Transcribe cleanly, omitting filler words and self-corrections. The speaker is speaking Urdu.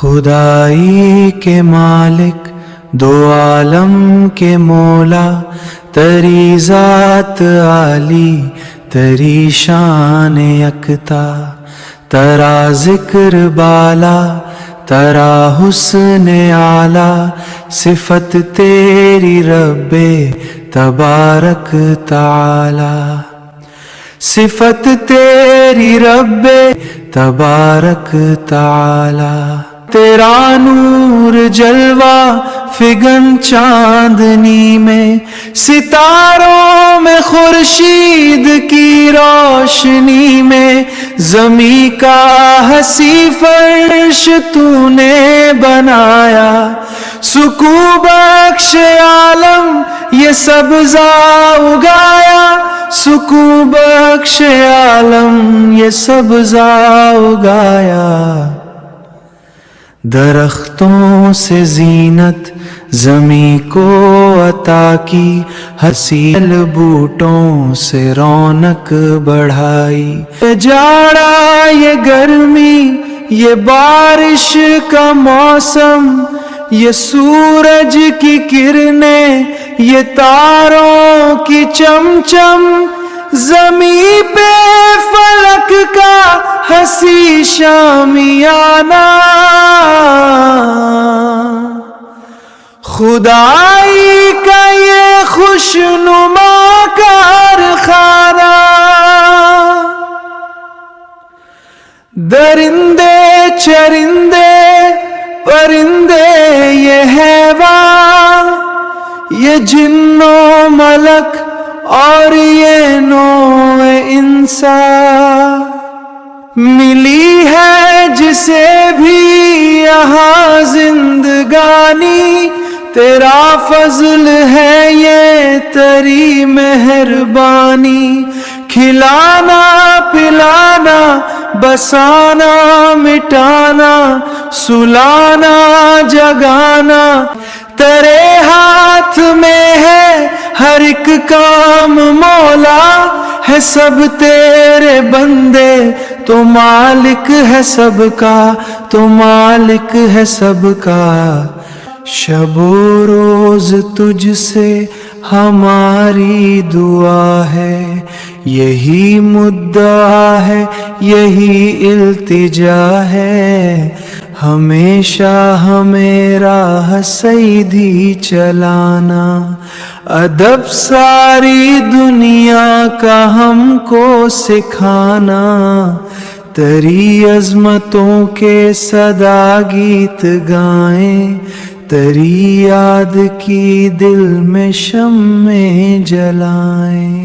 خدائی کے مالک دو عالم کے مولا، تری ذات عالی تری شان یکتا، ترا ذکر بالا ترا حسن اعلیٰ، صفت تیری رب تبارک تعالی، صفت تیری رب تبارک تعالی۔ تیرا نور جلوہ فگن چاندنی میں، ستاروں میں خورشید کی روشنی میں، زمیں کا حسی فرش تو نے بنایا، سکون بخش عالم یہ سبزہ اگایا، سکون بخش عالم یہ سبزہ اگایا۔ درختوں سے زینت زمیں کو عطا کی، حسین بوٹوں سے رونق بڑھائی، یہ جاڑا یہ گرمی یہ بارش کا موسم، یہ سورج کی کرنیں یہ تاروں کی چمچم، زمیں پہ فلک کا حسی شامیانہ، خدائی کا یہ خوشنما کارخانہ، درندے چرندے پرندے یہ حیوان، یہ جن و ملک اور یہ نوع انسان، ملی ہے جسے بھی یہاں زندگانی، تیرا فضل ہے یہ تری مہربانی، کھلانا پلانا بسانا مٹانا، سلانا جگانا، تیرے ہاتھ میں ہے ہر ایک کام مولا، ہے سب تیرے بندے تو مالک ہے سب کا، تو مالک ہے سب کا۔ شب و روز تجھ سے ہماری دعا ہے، یہی مدعا ہے یہی التجا ہے، ہمیشہ ہمیں راہ سیدھی چلانا، ادب ساری دنیا کا ہم کو سکھانا، تری عظمتوں کے صدا گیت گائیں، تری یاد کی دل میں شمع جلائیں۔